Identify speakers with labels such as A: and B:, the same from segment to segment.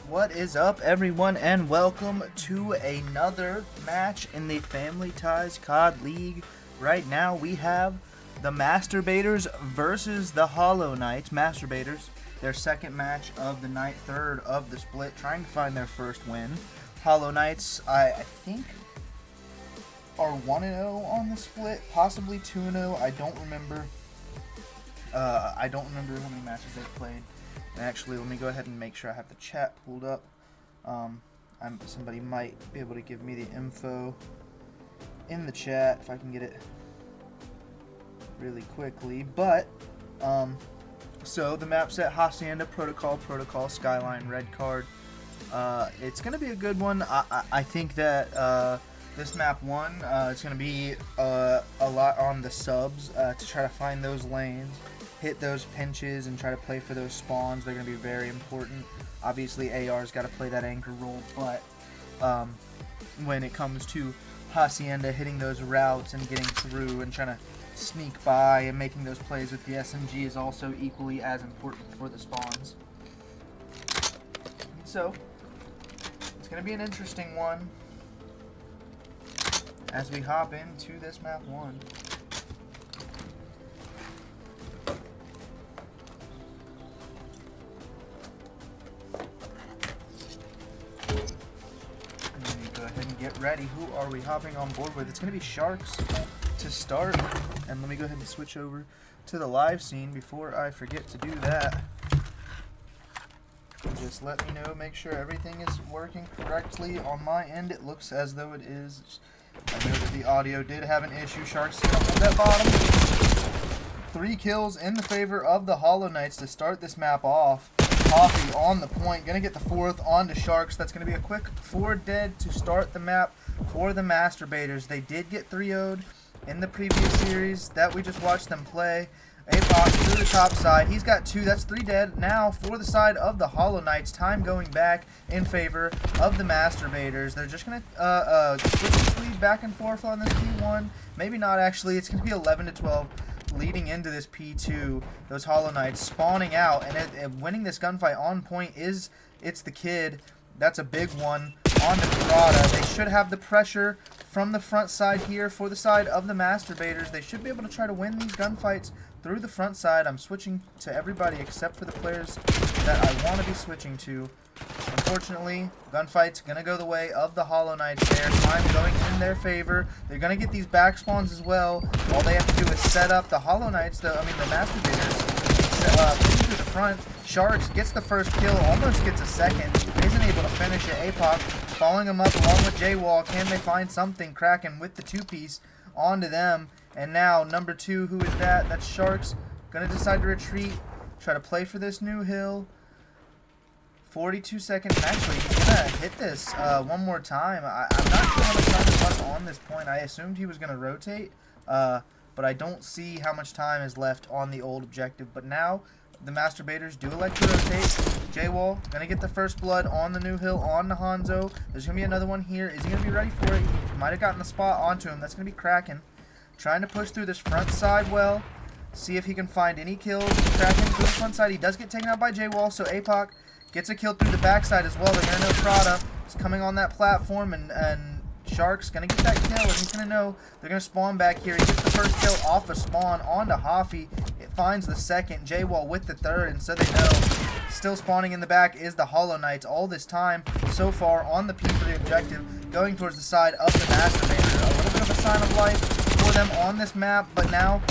A: What is up, everyone, and welcome to another match in the Family Ties COD League. Right now we have the Masturbators versus the Hollow Knights. Masturbators, their second match of the night, third of the split, trying to find their first win. Hollow Knights, I think, are 1-0 on the split, possibly 2-0. I don't remember. I don't remember how many matches they've played. And actually, let me go ahead and make sure I have the chat pulled up. Somebody might be able to give me the info in the chat if I can get it really quickly. But, so the map set, Hacienda, Protocol, Skyline, Red Card. It's going to be a good one. I think that this map one, it's going to be a lot on the subs to try to find those lanes, hit those pinches, and try to play for those spawns. They're going to be very important. Obviously, AR's got to play that anchor role, but when it comes to Hacienda hitting those routes and getting through and trying to sneak by and making those plays with the SMG is also equally as important for the spawns. So, it's going to be an interesting one as we hop into this map one. Get ready. Who are we hopping on board with? It's going to be Sharks to start. And let me go ahead and switch over to the live scene before I forget to do that. Just let me know, make sure everything is working correctly on my end. It looks as though it is. I know that the audio did have an issue. Sharks up at that bottom. 3 kills in the favor of the Hollow Knights to start this map off. Coffee on the point, gonna get the 4th onto Sharks. That's gonna be a quick 4 dead to start the map for the Masturbators. They did get 3-0'd in the previous series that we just watched them play. APOC through the top side. He's got 2. That's 3 dead. Now for the side of the Hollow Knights, time going back in favor of the Masturbators. They're just gonna switch the lead back and forth on this P1. Maybe not actually. It's gonna be 11-12. Leading into this P2, those Hollow Knights spawning out and winning this gunfight on point it's the kid. That's a big one on the Karada. They should have the pressure from the front side here for the side of the Masturbators. They should be able to try to win these gunfights through the front side. I'm switching to everybody except for the players that I want to be switching to. Unfortunately, gunfight's going to go the way of the Hollow Knights there. Time going in their favor. They're going to get these back spawns as well. All they have to do is set up the Hollow Knights, the Masturbators, through the front. Sharks gets the first kill, almost gets a second. Isn't able to finish it. APOC following him up along with J-Wall. Can they find something cracking with the 2-piece onto them? And now, number 2, who is that? That's Sharks. Going to decide to retreat, try to play for this new hill. 42 seconds, and actually he's going to hit this one more time. I'm not sure how much time is left on this point. I assumed he was going to rotate, but I don't see how much time is left on the old objective. But now, the Masturbators do elect to rotate. J-Wall going to get the first blood on the new hill on the Hanzo. There's going to be another one here. Is he going to be ready for it? He might have gotten the spot onto him. That's going to be Kraken. Trying to push through this front side well. See if he can find any kills. Kraken through the front side. He does get taken out by J-Wall, so APOC gets a kill through the backside as well. They're going to know Prada is coming on that platform, and Shark's going to get that kill, and he's going to know they're going to spawn back here. He gets the first kill off a spawn onto Hoffy. It finds the second. J-Wall with the third, and so they know. Still spawning in the back is the Hollow Knights all this time so far on the P3 objective, going towards the side of the Masturbator. A little bit of a sign of life for them on this map, but now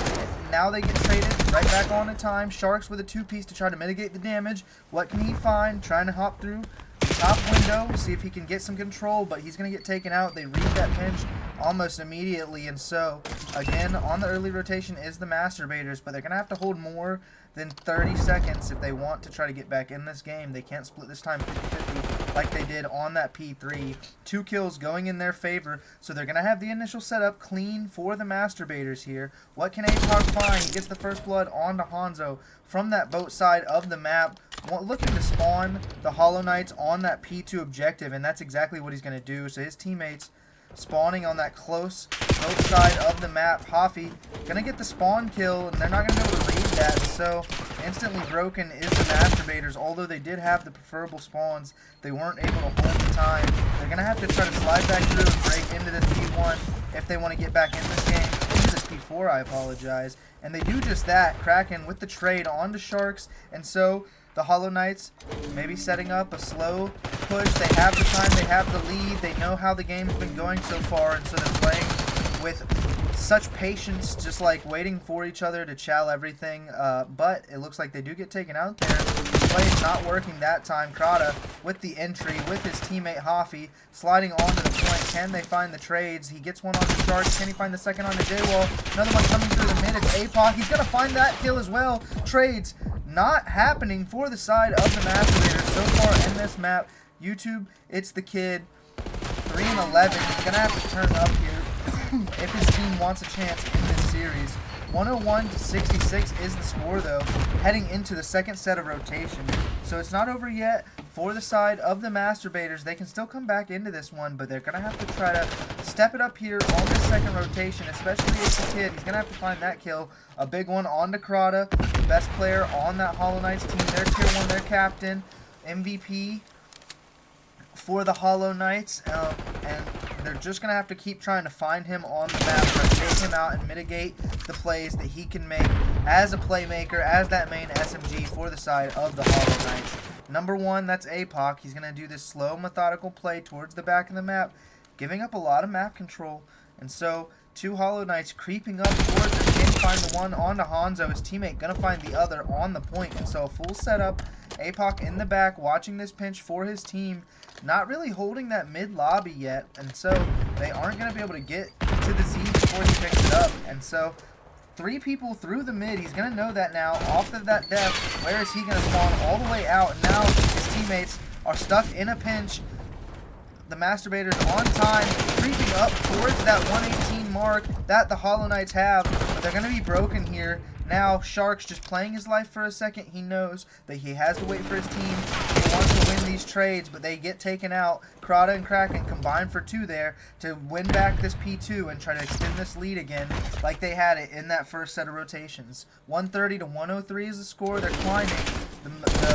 A: they get traded right back on in time. Sharks with a 2-piece to try to mitigate the damage. What can he find? Trying to hop through the top window, see if he can get some control, but he's going to get taken out. They read that pinch almost immediately, and so, again, on the early rotation is the Masturbators, but they're going to have to hold more than 30 seconds if they want to try to get back in this game. They can't split this time 50-50 like they did on that P3. 2 kills going in their favor, so they're going to have the initial setup clean for the Masturbators here. What can APOC find? He gets the first blood onto Hanzo from that boat side of the map, looking to spawn the Hollow Knights on that P2 objective, and that's exactly what he's going to do. So his teammates spawning on that close boat side of the map. Hoffy gonna get the spawn kill, and they're not gonna be able to read that. So instantly broken is the Masturbators. Although they did have the preferable spawns, they weren't able to hold the time. They're going to have to try to slide back through and break into this P1 if they want to get back in this game. Into this P4, I apologize. And they do just that. Kraken with the trade onto Sharks. And so the Hollow Knights maybe setting up a slow push. They have the time, they have the lead, they know how the game's been going so far, and so they're playing with such patience, just like waiting for each other to chow everything. But it looks like they do get taken out there. The play is not working that time. Krata with the entry, with his teammate Hoffy, sliding onto the point. Can they find the trades? He gets one on the Sharks. Can he find the second on the J-Wall? Another one coming through the mid. It's APOC. He's going to find that kill as well. Trades not happening for the side of the Masturbators so far in this map. YouTube, it's the kid. 3-11. He's going to have to turn up here if his team wants a chance in this series. 101-66 is the score, though, heading into the second set of rotation. So it's not over yet for the side of the Masturbators. They can still come back into this one, but they're going to have to try to step it up here on this second rotation, especially if the kid. He's going to have to find that kill. A big one on to Krata, the best player on that Hollow Knights team. They're tier 1, their captain, MVP for the Hollow Knights, and they're just going to have to keep trying to find him on the map, try to take him out and mitigate the plays that he can make as a playmaker, as that main SMG for the side of the Hollow Knights. Number 1, that's APOC. He's going to do this slow, methodical play towards the back of the map, giving up a lot of map control. And so, 2 Hollow Knights creeping up towards him. Can find the one onto Hanzo. His teammate going to find the other on the point. And so, a full setup. APOC in the back, watching this pinch for his team. Not really holding that mid lobby yet, and so they aren't going to be able to get to the Z before he picks it up. And so 3 people through the mid, he's going to know that now. Off of that depth, where is he going to spawn all the way out? And now his teammates are stuck in a pinch. The Masturbators on time, creeping up towards that 118 mark that the Hollow Knights have, but they're going to be broken here. Now, Sharks just playing his life for a second. He knows that he has to wait for his team. He wants to win these trades, but they get taken out. Krata and Kraken combine for 2 there to win back this P2 and try to extend this lead again like they had it in that first set of rotations. 130-103 is the score. They're climbing. The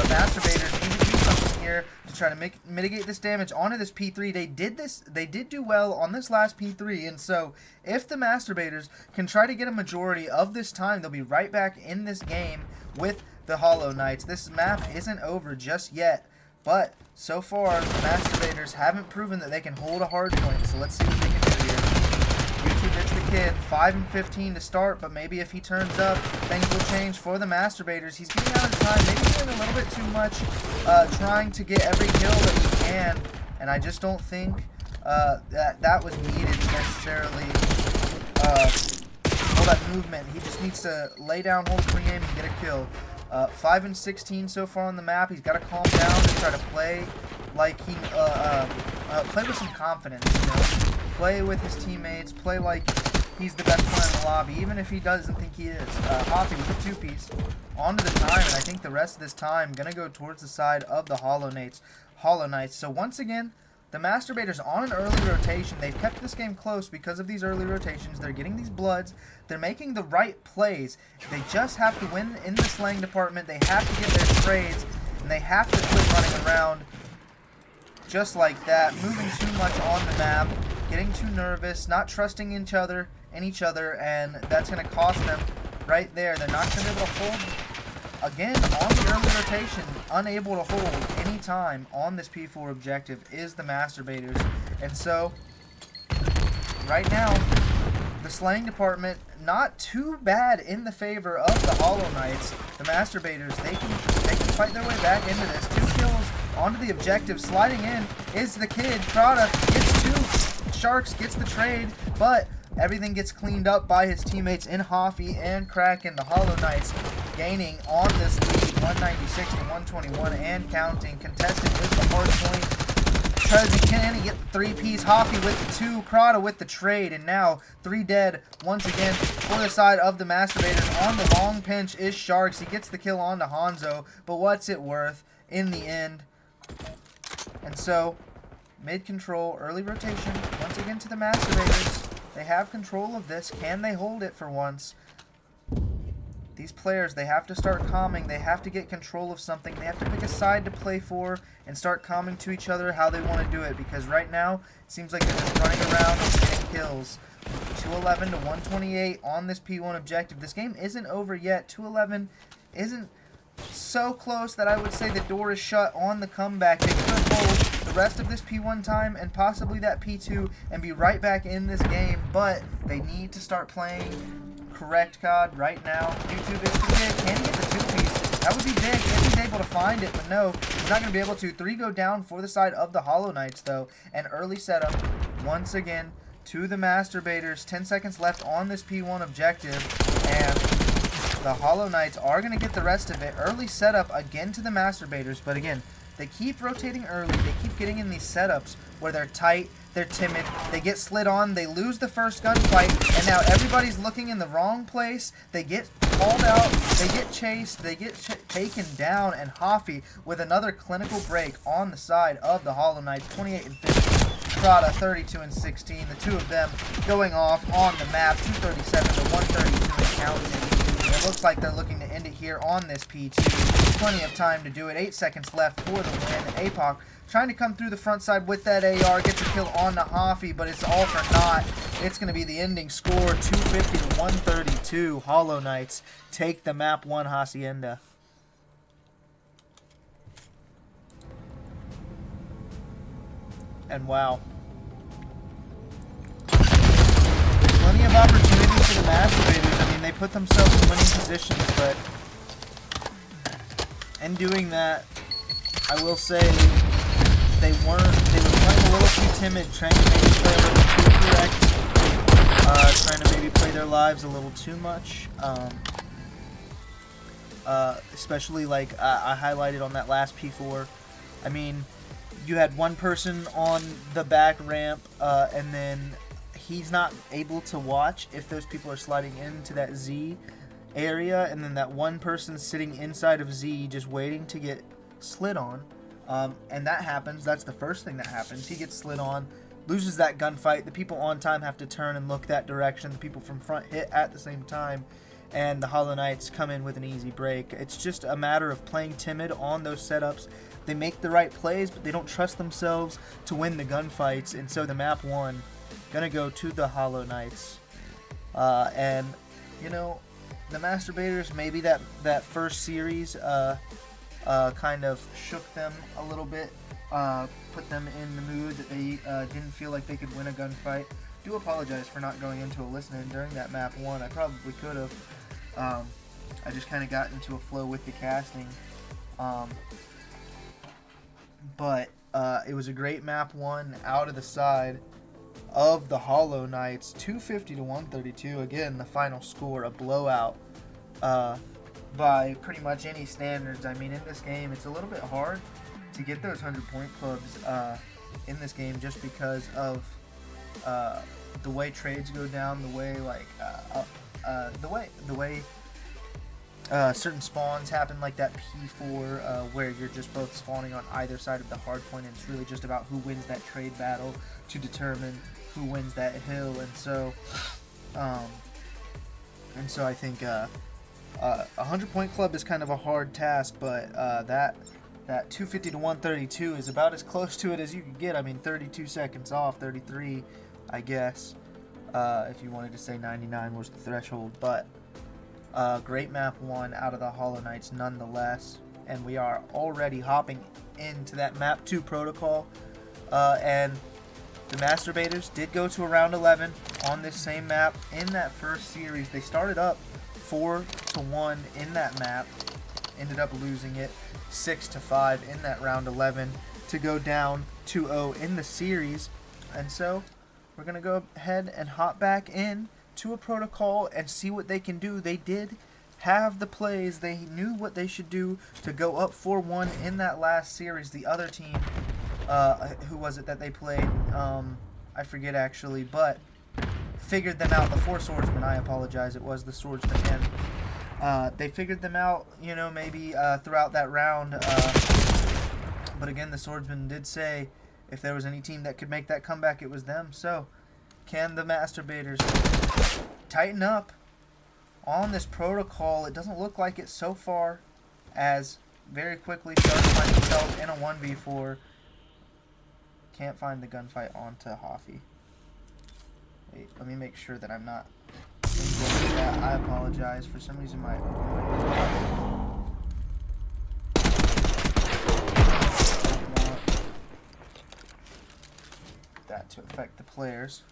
A: Masturbators need to do something here to try to mitigate this damage onto this P3. They did do well on this last P3, and so if the Masturbators can try to get a majority of this time, they'll be right back in this game with the Hollow Knights. This map isn't over just yet, but so far the Masturbators haven't proven that they can hold a hard point, so let's see what they can do here. YouTube, it's the kid. 5-15 to start, but maybe if he turns up, things will change for the Masturbators. He's getting out of time, maybe doing a little bit too much, trying to get every kill that he can, and I just don't think that was needed necessarily. All that movement. He just needs to lay down, hold pregame, and get a kill. 5-16 so far on the map. He's got to calm down and try to play like he play with some confidence. You know, play with his teammates. Play like he's the best player in the lobby, even if he doesn't think he is. Hoppy with a 2-piece onto the time, and I think the rest of this time gonna go towards the side of the Hollow Knights. So once again, the Masturbators on an early rotation. They've kept this game close because of these early rotations. They're getting these bloods. They're making the right plays. They just have to win in the slaying department. They have to get their trades, and they have to quit running around just like that, moving too much on the map, getting too nervous, not trusting in each other, and that's going to cost them right there. They're not going to be able to hold. Again, on the early rotation, unable to hold any time on this P4 objective is the Masturbators. And so, right now, the slaying department, not too bad in the favor of the Hollow Knights. The Masturbators, they can fight their way back into this. 2 kills onto the objective. Sliding in is the kid. Krata gets 2. Sharks gets the trade, but everything gets cleaned up by his teammates in Hoffy and Kraken. The Hollow Knights gaining on this lead, 196-121 and counting. Contested with the hard point. Tries again to get the 3-piece. Hoffy with the 2. Krata with the trade. And now 3 dead once again for the side of the Masturbators. On the long pinch is Sharks. He gets the kill onto Hanzo. But what's it worth in the end? And so, mid-control, early rotation. Once again to the Masturbators. They have control of this. Can they hold it for once? these players, they have to start calming. They have to get control of something. They have to pick a side to play for and start calming to each other how they want to do it. Because right now, it seems like they're just running around and getting kills. 211 to 128 on this P1 objective. This game isn't over yet. 211 isn't so close that I would say the door is shut on the comeback. They could hold the rest of this P1 time and possibly that P2 and be right back in this game, but they need to start playing correct COD right now. YouTube is too big. Can he get the 2-piece? That would be big if he's able to find it, but no, he's not going to be able to. 3 go down for the side of the Hollow Knights, though. An early setup once again to the Masturbators. 10 seconds left on this P1 objective, and the Hollow Knights are going to get the rest of it. Early setup again to the Masturbators, but again, they keep rotating early. They keep getting in these setups where they're tight, they're timid, they get slid on, they lose the first gunfight, and now everybody's looking in the wrong place. They get called out, they get chased, they get taken down, and Hoffy with another clinical break on the side of the Hollow Knights, 28 and 15. Prada 32 and 16. The two of them going off on the map, 237 to 132 and counting. It looks like they're looking to end it here on this P2. Plenty of time to do it. 8 seconds left for the win. APOC trying to come through the front side with that AR. Gets a kill on the Hoffy, but it's all for naught. It's going to be the ending score, 250 to 132. Hollow Knights take the map 1 Hacienda. And wow. Plenty of opportunities for the Masturbators. I mean, they put themselves in winning positions, but in doing that, I will say they were playing a little too timid, trying to maybe play a little too correct, trying to maybe play their lives a little too much. Especially like I highlighted on that last P4. I mean, you had one person on the back ramp, and then he's not able to watch if those people are sliding into that Z area, and then that one person sitting inside of Z just waiting to get slid on. And that happens. That's the first thing that happens. He gets slid on, loses that gunfight. The people on time have to turn and look that direction. The people from front hit at the same time, and the Hollow Knights come in with an easy break. It's just a matter of playing timid on those setups. They make the right plays, but they don't trust themselves to win the gunfights, and so the map 1 gonna go to the Hollow Knights. And you know, the Masturbators, maybe that first series kind of shook them a little bit, put them in the mood that they didn't feel like they could win a gunfight. Do apologize for not going into a listen-in during that map 1. I probably could have. I just kind of got into a flow with the casting. But it was a great map 1 out of the side of the Hollow Knights, 250 to 132. Again, the final score, a blowout by pretty much any standards. I mean, in this game, it's a little bit hard to get those 100-point clubs in this game, just because of the way trades go down, the way like the way certain spawns happen, like that P4, where you're just both spawning on either side of the hard point, and it's really just about who wins that trade battle to determine who wins that hill. And so I think a 100-point club is kind of a hard task, but that 250 to 132 is about as close to it as you could get. I mean, 32 seconds off, 33, I guess, if you wanted to say 99 was the threshold. But great map 1 out of the Hollow Knights nonetheless, and we are already hopping into that map 2 protocol, and the Masturbators did go to a round 11 on this same map in that first series. They started up 4-1 in that map, ended up losing it 6-5 in that round 11 to go down 2-0 in the series. And so we're gonna go ahead and hop back in to a protocol and see what they can do. They did have the plays. They knew what they should do to go up 4-1 in that last series. The other team, who was it that they played? I forget actually, but figured them out. The 4 swordsmen, I apologize, it was the swordsmen, and they figured them out, you know, maybe throughout that round, but again, the swordsman did say if there was any team that could make that comeback, it was them. So can the Masturbators tighten up, on this protocol, it doesn't look like it so far, as very quickly starts finding himself in a 1v4. Can't find the gunfight onto Hoffy. Wait, let me make sure that I'm not engaged that. I apologize. For some reason, my that to affect the players.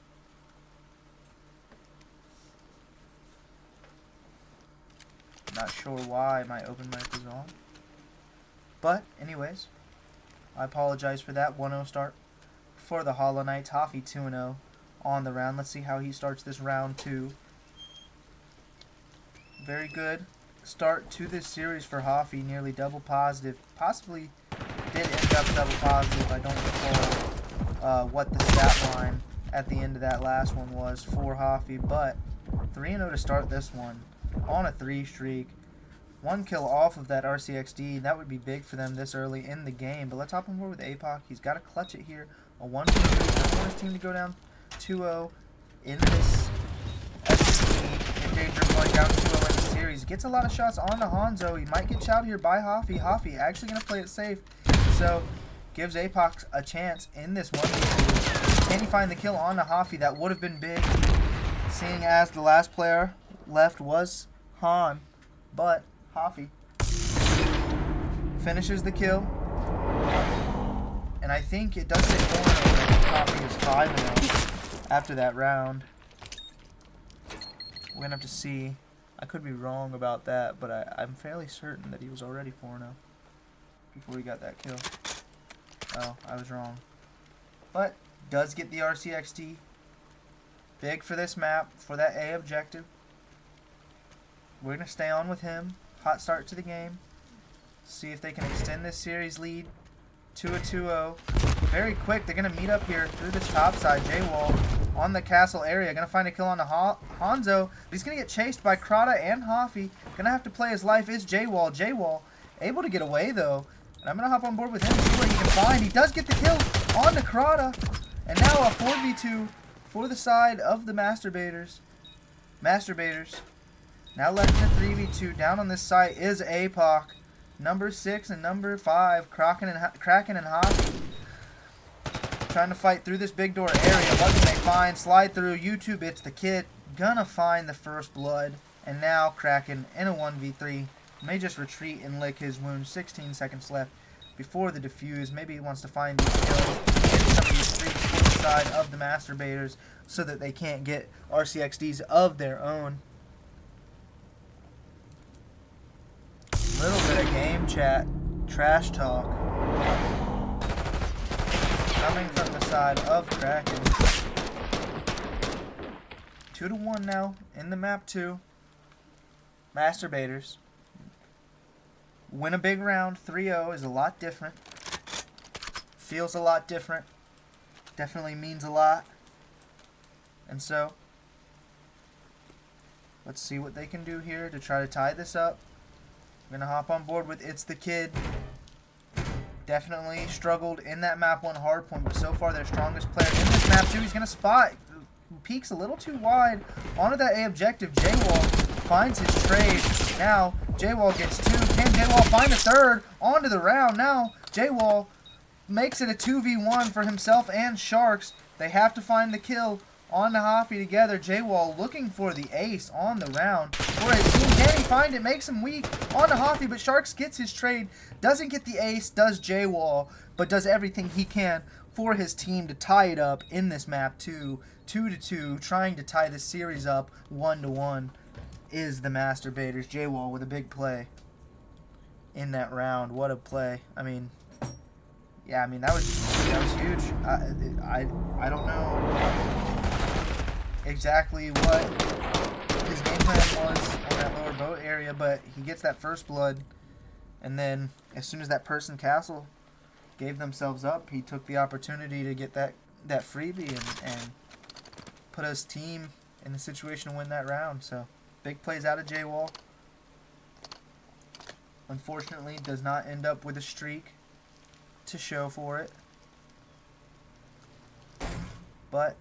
A: Not sure why my open mic was on. But, anyways, I apologize for that. 1-0 start for the Hollow Knights. Hoffy 2-0 on the round. Let's see how he starts this round 2. Very good start to this series for Hoffy. Nearly double positive. Possibly did end up double positive. I don't recall what the stat line at the end of that last one was for Hoffy. But 3-0 to start this one on a 3 streak. 1 kill off of that RCXD. That would be big for them this early in the game. But let's hop on board with APOC. He's got to clutch it here. A 1-2. Doesn't want his team to go down 2-0 in this SSD. In danger of going down 2-0 in the series. Gets a lot of shots on the Hanzo. He might get shot here by Hoffy. Hoffy actually going to play it safe. So gives APOC a chance in this 1v2. Can he find the kill on the Hoffy? That would have been big, seeing as the last player left was Han. But Hoffy finishes the kill. And I think it does say 4-0. I think Hoffy is 5-0 after that round. We're going to have to see. I could be wrong about that, but I'm fairly certain that he was already 4-0 before he got that kill. Oh, I was wrong. But does get the RCXD. Big for this map, for that A objective. We're going to stay on with him. Hot start to the game. See if they can extend this series lead to a 2-0. Very quick. They're going to meet up here through the top side. J-Wall on the castle area. Going to find a kill on the Hanzo. He's going to get chased by Krata and Hoffy. Going to have to play his life is J-Wall. J-Wall able to get away though. And I'm going to hop on board with him and see what he can find. He does get the kill on the Krata. And now a 4v2 for the side of the Masturbators. Now left in a 3v2. Down on this site is APOC. Number 6 and number 5. Kraken and Hoffy. Trying to fight through this big door area. What can they find? Slide through. YouTube, it's the kid. Gonna find the first blood. And now Kraken in a 1v3. May just retreat and lick his wound. 16 seconds left before the defuse. Maybe he wants to find these kills in some of these streets for the side of the Masturbators so that they can't get RCXDs of their own. Little bit of game chat, trash talk, coming from the side of Kraken. 2-1 now in the map 2. Masturbators win a big round. 3-0 is a lot different. Feels a lot different. Definitely means a lot. And so, let's see what they can do here to try to tie this up. I'm going to hop on board with It's the Kid. Definitely struggled in that map 1 hardpoint, but so far their strongest player in this map 2. He's going to spot. Peeks a little too wide onto that A objective. J-Wall finds his trade. Now, J-Wall gets 2. Can J-Wall find a third onto the round? Now, J-Wall makes it a 2v1 for himself and Sharks. They have to find the kill on the Hoffy together. J-Wall looking for the ace on the round for his team. Can he find it? Makes him weak on the Hoffy, but Sharks gets his trade. Doesn't get the ace, does J-Wall, but does everything he can for his team to tie it up in this map 2. 2-2, trying to tie the series up 1-1 is the Masturbators. J-Wall with a big play in that round. What a play. I mean, yeah, I mean, that was huge. I don't know exactly what his game plan was on that lower boat area, but he gets that first blood, and then as soon as that person castle gave themselves up, he took the opportunity to get that freebie and put his team in the situation to win that round. So big plays out of J-Wall. Unfortunately, does not end up with a streak to show for it, but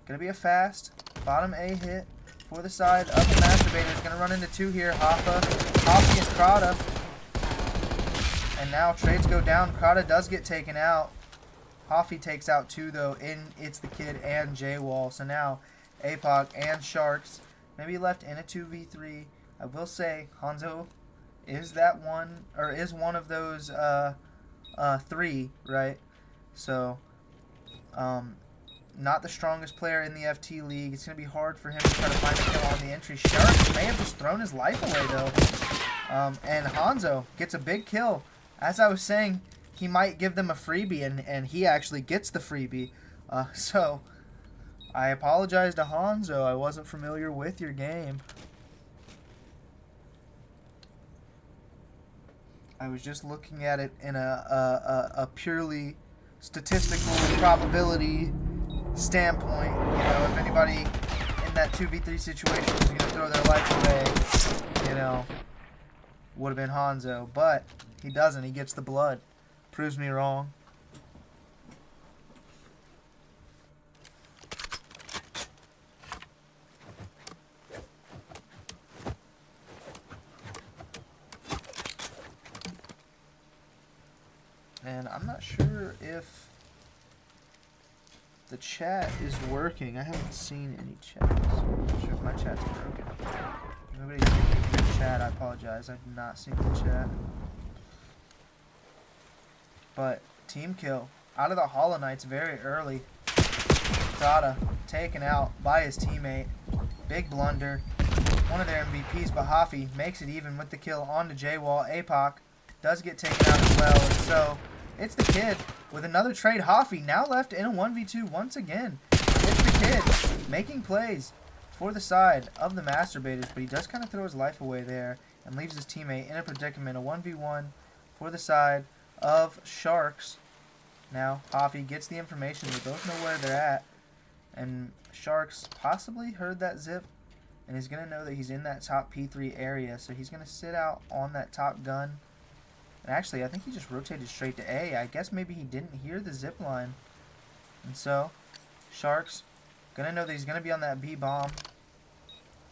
A: gonna be a fast bottom A hit for the side of the Masturbator. Is going to run into 2 here. Hoffa and Crota. And now trades go down. Crota does get taken out. Hoffy takes out 2 though. It's the Kid and J-Wall. So now APOC and Sharks maybe left in a 2v3. I will say Hanzo is that one, or is one of those 3, right? So not the strongest player in the FT League. It's going to be hard for him to try to find a kill on the entry. Sharks may have just thrown his life away though. And Hanzo gets a big kill. As I was saying, he might give them a freebie, and he actually gets the freebie. So, I apologize to Hanzo. I wasn't familiar with your game. I was just looking at it in a purely statistical probability standpoint. You know, if anybody in that 2v3 situation was going to throw their life away, you know, would have been Hanzo. But he doesn't. He gets the blood. Proves me wrong. And I'm not sure if the chat is working. I haven't seen any chats. I'm not sure if my chat's broken. If anybody's in the chat, I apologize. I've not seen the chat. But team kill out of the Hollow Knights very early. Crota taken out by his teammate. Big blunder. One of their MVPs, but Hoffy makes it even with the kill onto J-Wall. APOC does get taken out as well. And so it's the Kid with another trade. Hoffy now left in a 1v2 once again. It's the Kid making plays for the side of the Masturbators, but he does kind of throw his life away there and leaves his teammate in a predicament. A 1v1 for the side of Sharks. Now Hoffy gets the information. They both know where they're at, and Sharks possibly heard that zip and is going to know that he's in that top P3 area, so he's going to sit out on that top gun. And actually, I think he just rotated straight to A. I guess maybe he didn't hear the zip line. And so Sharks going to know that he's going to be on that B bomb.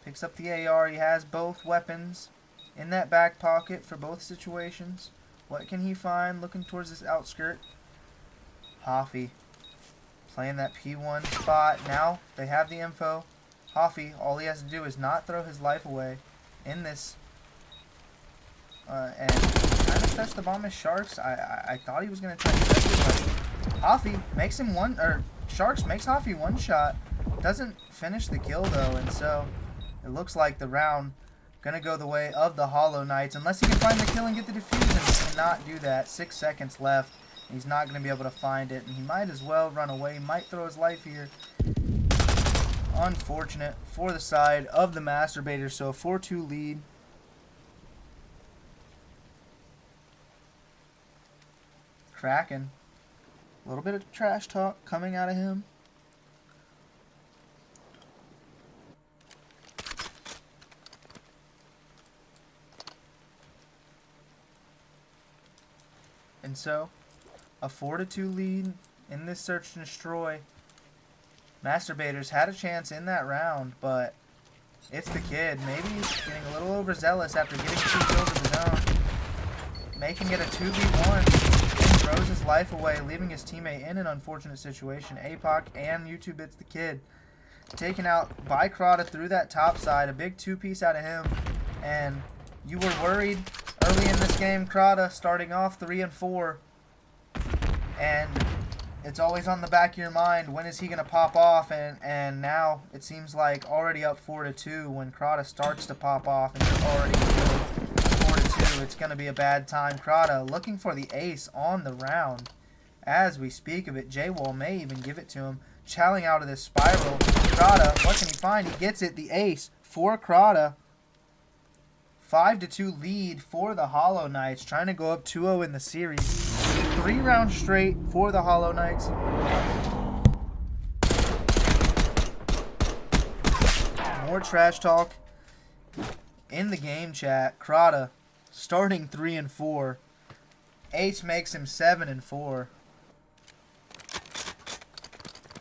A: Picks up the AR. He has both weapons in that back pocket for both situations. What can he find? Looking towards this outskirt. Hoffy playing that P1 spot. Now they have the info. Hoffy, all he has to do is not throw his life away in this. And kind of touch the bomb as Sharks. I thought he was going to try to touch it, but Hoffy makes him one, or Sharks makes Hoffy one shot. Doesn't finish the kill though, and so it looks like the round gonna go the way of the Hollow Knights, unless he can find the kill and get the defuse, and he cannot do that. 6 seconds left. He's not gonna be able to find it, and he might as well run away. He might throw his life here. Unfortunate for the side of the Masturbators, so a 4-2 lead. Kraken. A little bit of trash talk coming out of him. And so, a 4-2 lead in this search and destroy. Masturbators had a chance in that round, but it's the Kid. Maybe he's getting a little overzealous after getting 2 kills of his own. Making it a 2v1. Throws his life away, leaving his teammate in an unfortunate situation. APOC and YouTube It's the Kid. Taken out by Crota through that top side. A big 2-piece out of him. And you were worried early in this game, Crota starting off 3-4. And it's always on the back of your mind, when is he going to pop off? And now it seems like already up 4-2 when Crota starts to pop off and you're already 4-2. It's going to be a bad time. Crota looking for the ace on the round. As we speak of it, J-Wall may even give it to him. Chowing out of this spiral. Crota, what can he find? He gets it. The ace for Crota. 5-2 lead for the Hollow Knights. Trying to go up 2-0 in the series. 3 rounds straight for the Hollow Knights. More trash talk in the game chat. Crota starting 3-4. Ace makes him 7-4.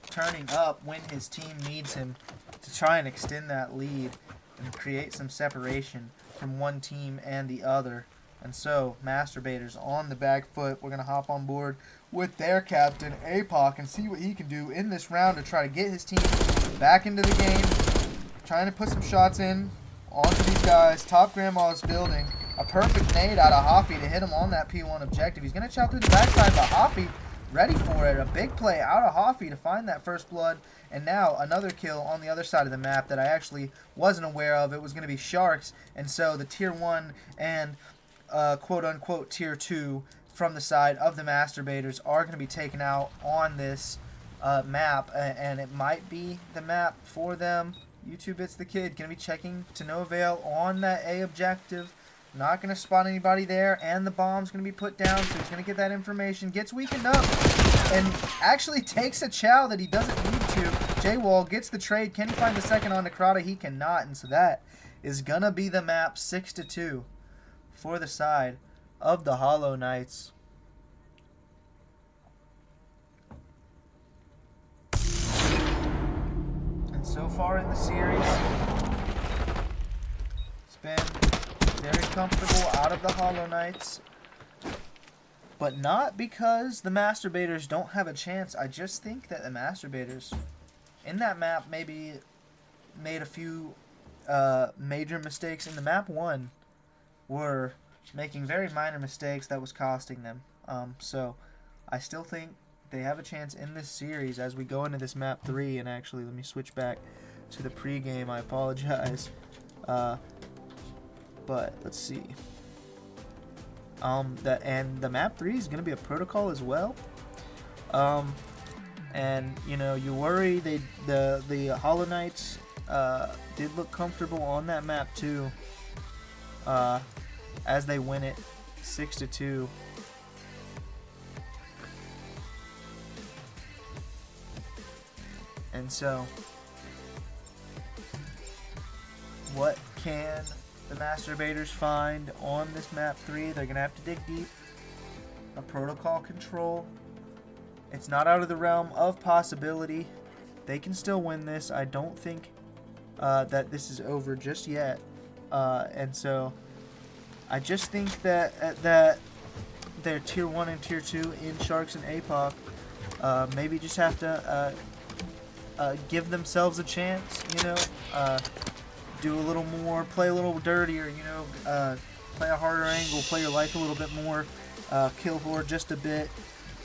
A: Turning up when his team needs him. to try and extend that lead and create some separation from one team and the other. And so, Masturbators on the back foot. We're going to hop on board with their captain, APOC, and see what he can do in this round to try to get his team back into the game. Trying to put some shots in onto these guys. Top Grandma's building. A perfect nade out of Hoffy to hit him on that P1 objective. He's going to chow through the backside, but Hoffy ready for it. A big play out of Hoffy to find that first blood. And now another kill on the other side of the map that I actually wasn't aware of. It was going to be Sharks. And so the Tier 1 and quote-unquote Tier 2 from the side of the Masturbators are going to be taken out on this map. And it might be the map for them. YouTube It's the Kid going to be checking to no avail on that A objective. Not going to spot anybody there, and the bomb's going to be put down, so he's going to get that information. Gets weakened up, and actually takes a chow that he doesn't need to. J-Wall gets the trade. Can he find the second on Necrata? He cannot, and so that is going to be the map 6-2 for the side of the Hollow Knights. And so far in the series, it's been very comfortable out of the Hollow Knights, but not because the Masturbators don't have a chance. I just think that the Masturbators in that map maybe made a few major mistakes. In the map 1 were making very minor mistakes that was costing them. So I still think they have a chance in this series as we go into this map 3. And actually, let me switch back to the pregame. I apologize. But let's see. The map 3 is going to be a protocol as well. And you know, you worry the Hollow Knights did look comfortable on that map too. As they win it 6-2. And so, what can the Masturbators find on this map 3? They're going to have to dig deep. A protocol control. It's not out of the realm of possibility. They can still win this. I don't think that this is over just yet. And so, I just think that they're Tier 1 and Tier 2 in Sharks and APOC. Maybe just have to give themselves a chance, you know. Do a little more, play a little dirtier, you know, play a harder angle, play your life a little bit more, kill Horde just a bit,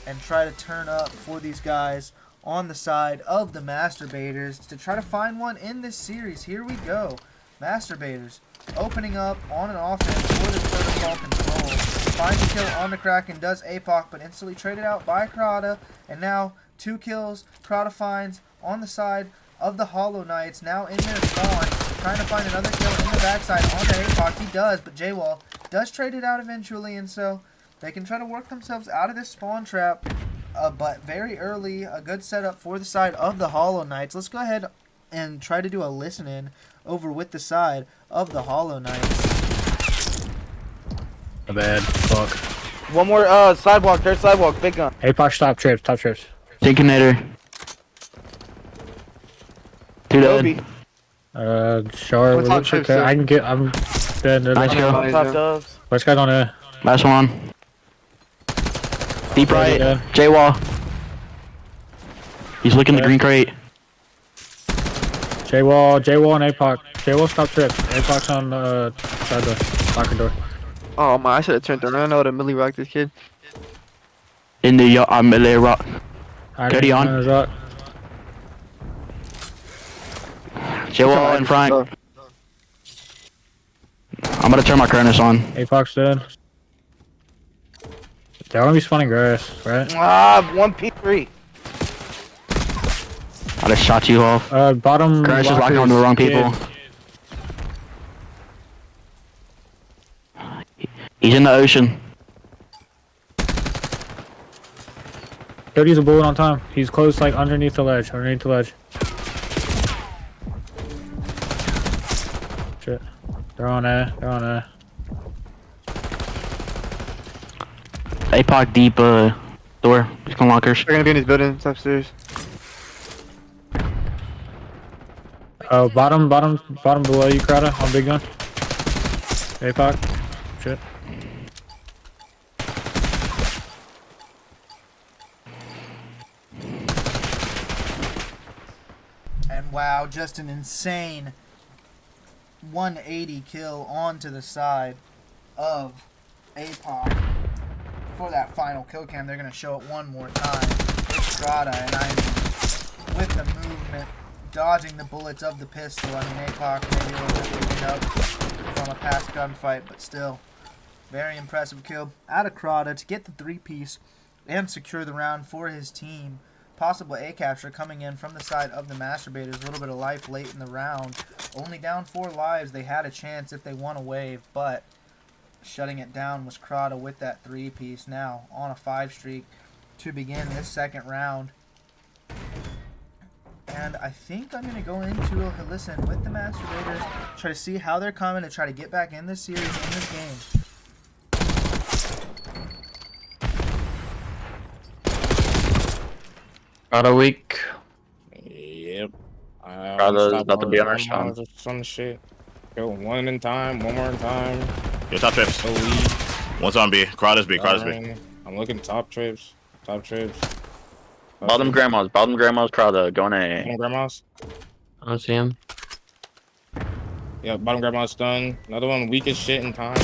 A: and try to turn up for these guys on the side of the Masturbators to try to find one in this series. Here we go. Masturbators opening up on an offense for this protocol control. Finds a kill on the Kraken, does APOC, but instantly traded out by Crowda, and now 2 kills Crowda finds on the side of the Hollow Knights, now in their spawn, trying to find another kill in the backside on the APOC. He does, but J-Wall does trade it out eventually, and so they can try to work themselves out of this spawn trap, but very early, a good setup for the side of the Hollow Knights. Let's go ahead and try to do a listen-in over with the side of the Hollow Knights.
B: My bad. Fuck.
C: One more sidewalk, there's sidewalk, big gun.
B: APOC, stop trips, top trips.
D: Deconator. 2 dead.
B: Sure,
C: What's on trips,
B: I can get, I'm dead.
D: Nice kill.
C: Top doves.
B: What's guys on there?
D: Last one. Deep right.
B: Yeah.
D: J-Wall. He's looking the green crate.
B: J-Wall and APOC. J-Wall, stop trips. APOC's on side the locker door.
C: Oh my, I should have turned around. I know how to melee rock this kid.
D: In the melee rock. Dirty on.
B: Rock.
D: J-Wall in front. I'm gonna turn my Cronus on.
B: APOC's dead. They're gonna be spawning grass, right?
C: Ah, 1P3.
D: I just shot you off.
B: Bottom.
D: Cronus is locking on the wrong people. He's in the ocean.
B: Don't use a bullet on time. He's close, like underneath the ledge. Shit. They're on there.
D: APOC deep door. He's gonna lockers.
C: They're gonna be in these buildings upstairs.
B: Bottom below you, Crowder, on big gun. APOC. Shit.
A: And wow, just an insane 180 kill onto the side of APOC for that final kill cam. They're going to show it one more time. It's Strada, and I mean, with the movement, dodging the bullets of the pistol. I mean, APOC maybe a little bit beaten up from a past gunfight, but still, very impressive kill out of Crada to get the 3-piece and secure the round for his team. Possible A capture coming in from the side of the Masturbators. A little bit of life late in the round. Only down 4 lives. They had a chance if they won a wave, but shutting it down was Crada with that 3-piece. Now on a 5 streak to begin this second round. And I think I'm going to go into a listen with the Masturbators, try to see how they're coming to try to get back in this series, in this game.
D: About a week.
E: Yep.
D: Brother's about to be on our stone.
E: Some shit. Go one in time, one more in time.
F: Yo, top trips.
E: So weak.
F: One's on B. Crowder's B. Crowder's B.
E: I'm looking top trips. Top trips.
D: Bottom grandma's Crowder going A.
E: Bottom grandma's.
D: I don't see him.
E: Yeah, bottom grandma's done. Another one weak as shit in time.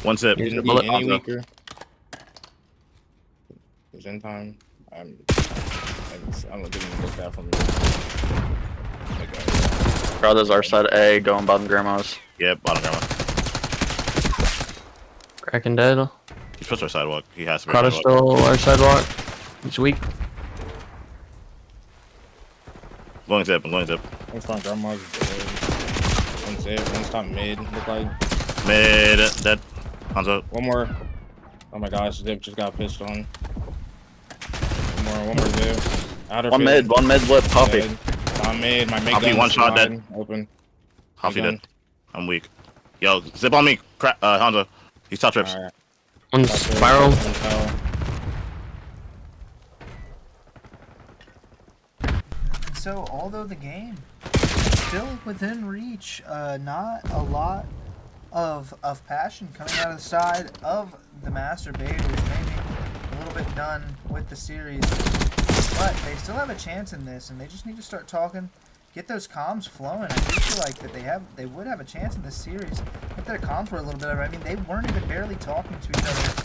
F: One zip.
E: Didn't
D: bullet
E: get any
D: on
E: weaker. It was in time. I'm looking at that from you. Okay.
D: Crowder's our side A, going bottom grandma's.
F: Yep, bottom grandma.
D: Cracking dead.
F: He's supposed to our sidewalk. He has to be.
D: Crowder's still our sidewalk. He's weak.
F: Going zip. I'm going zip.
E: One's front grandma's dead. One's there. One's top mid. Look like.
F: Mid. Dead. Hanzo.
E: One more. Oh my gosh, Zip just got pissed on. One more there. Outer
D: One
E: field.
D: mid lip, Coffee.
E: I'm mid. My mid
F: Coffee,
E: gun
F: one shot
E: wide,
F: dead.
E: Open.
F: Huffy
E: Gun.
F: dead. I'm weak. Yo, zip on me. Hanzo. He's top trips.
E: Alright.
D: One's spiral.
A: And so, although the game still within reach, not a lot of passion coming out of the side of the Masturbators. Maybe a little bit done with the series, but they still have a chance in this, and they just need to start talking, get those comms flowing. I do feel like that they would have a chance in this series if their comms were a little bit better. I mean, they weren't even barely talking to each other,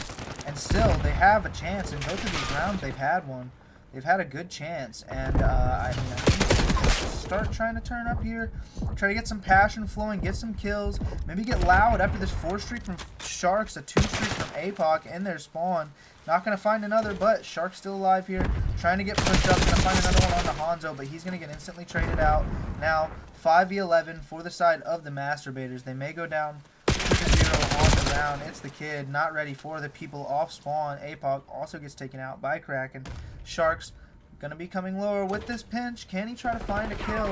A: and still they have a chance in both of these rounds. They've had one. They've had a good chance, and I mean, I think start trying to turn up here, try to get some passion flowing, get some kills, maybe get loud after this 4 streak from Sharks, a 2 streak from APOC in their spawn. Not going to find another, but Shark's still alive here, trying to get pushed up, going to find another one on the Hanzo, but he's going to get instantly traded out. Now, 5v11 for the side of the Masturbators. They may go down 2-0 on the round. It's the kid, not ready for the people off spawn. APOC also gets taken out by Kraken. Sharks gonna be coming lower with this pinch. Can he try to find a kill?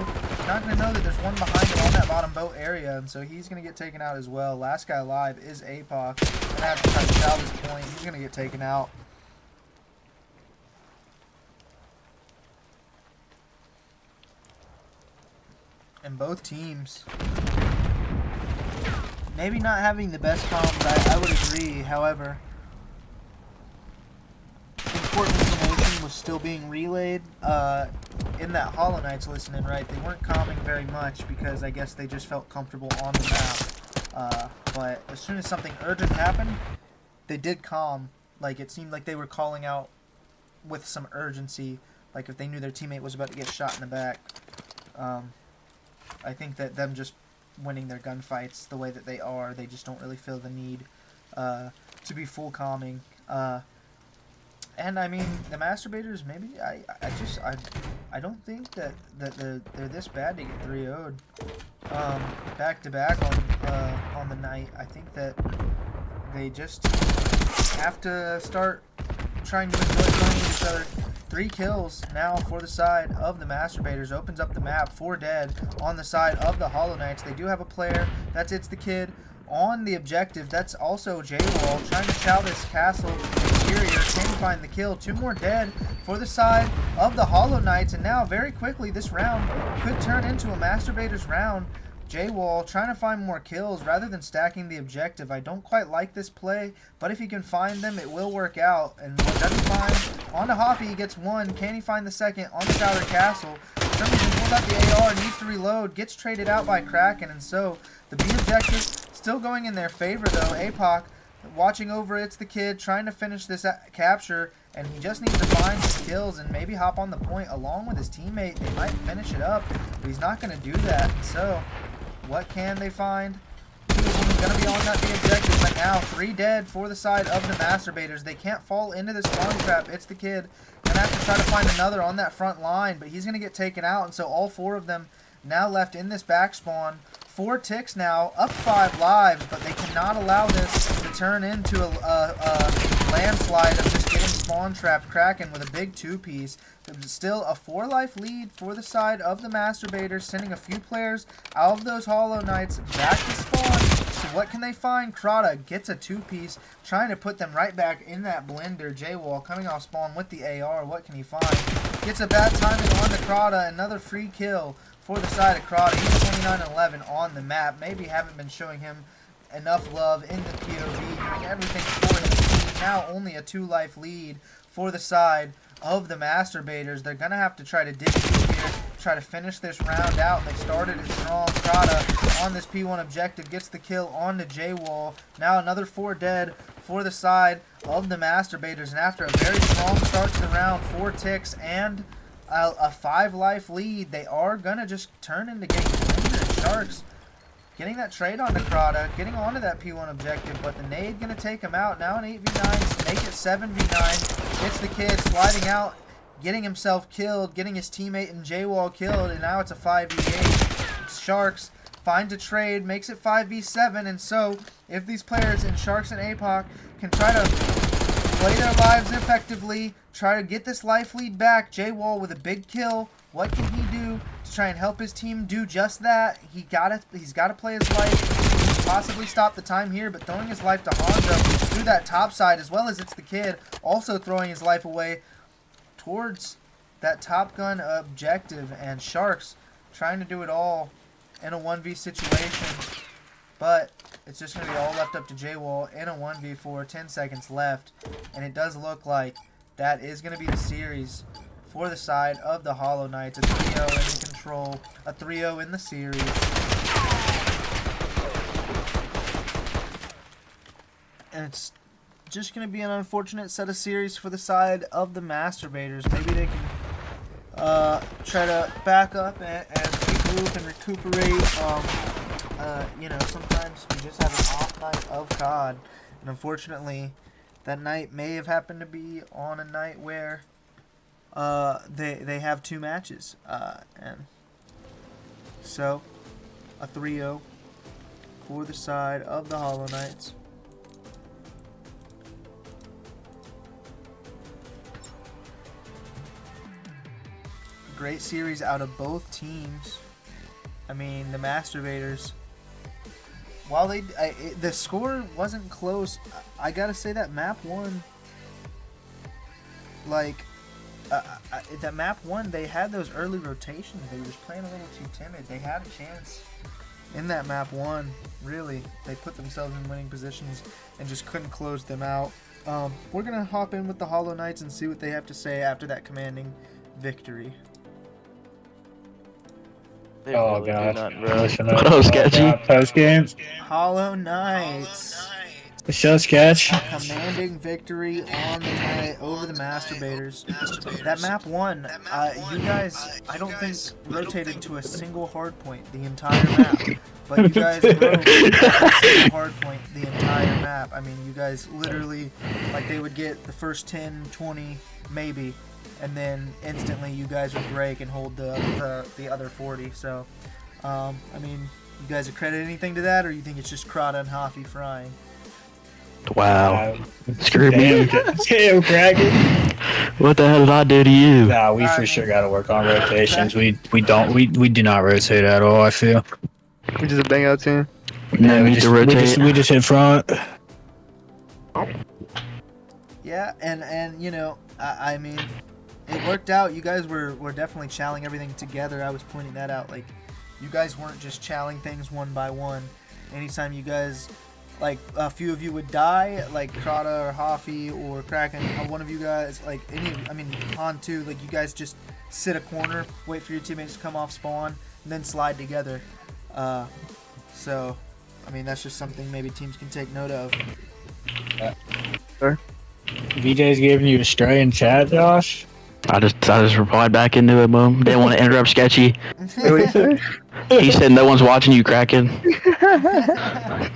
A: Not gonna know that there's one behind him on that bottom boat area, and so he's gonna get taken out as well. Last guy alive is APOC. Gonna have to try to sell this point. He's gonna get taken out. And both teams maybe not having the best comms, I would agree. However, important information was still being relayed in that Hollow Knights listening, right? They weren't calming very much because I guess they just felt comfortable on the map. But as soon as something urgent happened, they did calm. Like, it seemed like they were calling out with some urgency, like if they knew their teammate was about to get shot in the back. I think that them just winning their gunfights the way that they are, they just don't really feel the need to be full calming. And I mean, the Masturbators, maybe I don't think that they're this bad to get 3-0'd back to back on the night. I think that they just have to start trying to enjoy playing with each other. 3 kills now for the side of the Masturbators. Opens up the map. 4 dead on the side of the Hollow Knights. They do have a player. That's It's the Kid on the objective. That's also J-Wall trying to chow this castle. Here exterior. Can he find the kill? 2 more dead for the side of the Hollow Knights. And now, very quickly, this round could turn into a Masturbator's round. J-Wall trying to find more kills rather than stacking the objective. I don't quite like this play, but if he can find them, it will work out. And what does he find? On to Hoppy, he gets 1. Can he find the second? On the Outer Castle. For some reason, pulls out the AR, needs to reload, gets traded out by Kraken, and so the B objective still going in their favor, though. APOC watching over It's the Kid, trying to finish this capture, and he just needs to find his kills and maybe hop on the point along with his teammate. They might finish it up, but he's not going to do that. So, what can they find? 2 of them are going to be on that B objective, but now 3 dead for the side of the Masturbators. They can't fall into this spawn trap. It's the Kid. Gonna have to try to find another on that front line, but he's going to get taken out, and so all 4 of them now left in this back spawn. 4 ticks now, up 5 lives, but they cannot allow this to turn into a landslide of just getting spawn trapped. Kraken with a big 2-piece. Still a 4-life lead for the side of the Masturbators, sending a few players out of those Hollow Knights back to spawn. So what can they find? Krata gets a 2-piece, trying to put them right back in that blender. J-Wall coming off spawn with the AR. What can he find? Gets a bad timing on the Krata. Another free kill for the side of Krata. He's 29-11 on the map. Maybe haven't been showing him enough love in the POV, doing everything for his team. Now only a 2-life lead for the side of the Masturbators. They're going to have to try to dig deep here, try to finish this round out. They started it strong. Krata on this P1 objective gets the kill on the J-Wall. Now another 4 dead for the side of the Masturbators. And after a very strong start to the round, 4 ticks and a 5-life lead, they are going to just turn into getting blended. Sharks getting that trade onto Krata, getting onto that P1 objective, but the nade going to take him out. Now an 8v9, make it 7v9. It's the Kid sliding out, getting himself killed, getting his teammate and J-Wall killed, and now it's a 5v8. Sharks finds a trade, makes it 5v7, and so if these players in Sharks and APOC can try to play their lives effectively, try to get this life lead back, J-Wall with a big kill, what can he do to try and help his team do just that? He's got to play his life, possibly stop the time here, but throwing his life to Honda through that top side, as well as It's the Kid also throwing his life away towards that Top Gun objective, and Sharks trying to do it all in a 1v situation, but it's just going to be all left up to J-Wall in a 1v4, 10 seconds left, and it does look like that is going to be the series for the side of the Hollow Knights. A 3-0 in control, a 3-0 in the series. And it's just going to be an unfortunate set of series for the side of the Masturbators. Maybe they can try to back up and regroup and recuperate. You know, sometimes you just have an off night of COD. And unfortunately, that night may have happened to be on a night where they have 2 matches, and so a 3-0 for the side of the Hollow Knights. A great series out of both teams. I mean, the Masturbators, while the score wasn't close, I gotta say that map 1, like, that map 1, they had those early rotations. They were just playing a little too timid. They had a chance in that map 1. Really, they put themselves in winning positions and just couldn't close them out. We're gonna hop in with the Hollow Knights and see what they have to say after that commanding victory.
C: They
B: Oh
C: really do
B: god.
C: not, bro.
D: What up, Sketchy?
B: Post game.
A: Hollow Knights.
B: Show sketch.
A: Commanding victory on the night over the Masturbators. That map 1, you guys, I don't think rotated to a single hard point the entire map. But you guys broke every single hard point the entire map. I mean, you guys literally, like, they would get the first 10, 20, maybe, and then instantly you guys would break and hold the other 40. So, I mean, you guys accredit anything to that, or you think it's just Krata and Hoffy frying?
D: Wow. Screw me.
B: Damn, Kraken.
D: What the hell did I do to you?
B: Nah, we for sure got to work on rotations. We do not rotate at all, I feel.
C: We just a bang out team.
D: No, we need to rotate.
B: We just hit front.
A: Yeah, Yeah, and you know, I mean, it worked out. You guys were definitely chowing everything together. I was pointing that out. Like, you guys weren't just chowing things one by one. Anytime you guys, like, a few of you would die, like Krata or Hoffy or Kraken, one of you guys, like, I mean, Han too, like, you guys just sit a corner, wait for your teammates to come off spawn, and then slide together. So, I mean, that's just something maybe teams can take note of.
B: VJ's giving you a stray in chat, Josh.
D: I just replied back into it, boom. Didn't want to interrupt Sketchy.
C: Wait, what you say?
D: He said no one's watching you, Kraken.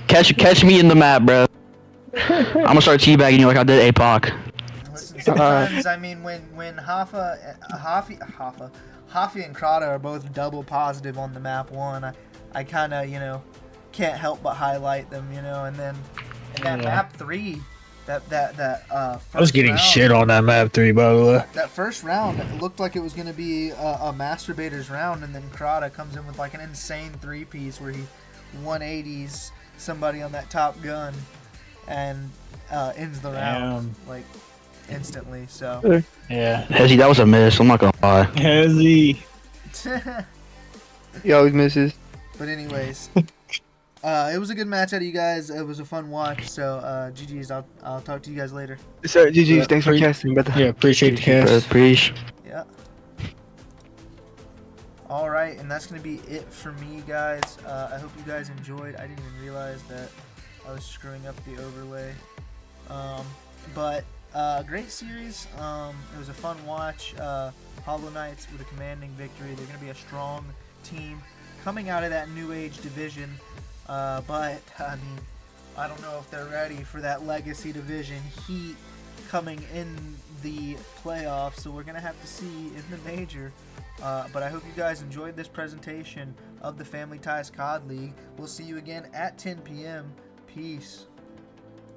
D: Catch me in the map, bro. I'm gonna start teabagging you like I did APOC.
A: Listen, sometimes, I mean, when Hafi and Krata are both double positive on the map one, I kind of, you know, can't help but highlight them, you know, and then in that map 3,
B: I was getting
A: round,
B: shit on that map 3, by the way.
A: That first round, it looked like it was going to be a masturbator's round, and then Krata comes in with like an insane 3-piece where he 180s somebody on that top gun and ends the round like instantly. So
B: Yeah.
D: Hezzy, that was a miss. I'm not gonna lie.
B: Hezzy.
C: He always misses.
A: But anyways, it was a good match out of you guys. It was a fun watch. So GG's. I'll talk to you guys later.
C: Sir, GG's.
B: Yeah,
C: Thanks for casting, brother.
B: Yeah, appreciate the cast.
D: Appreciate.
A: Yeah. All right, and that's gonna be it for me, guys. I hope you guys enjoyed. I didn't even realize that I was screwing up the overlay. But great series. It was a fun watch. Hollow Knights with a commanding victory. They're gonna be a strong team coming out of that New Age division. But I mean, I don't know if they're ready for that Legacy division heat coming in the playoffs. So we're gonna have to see in the major. But I hope you guys enjoyed this presentation of the Family Ties COD League. We'll see you again at 10 p.m. Peace.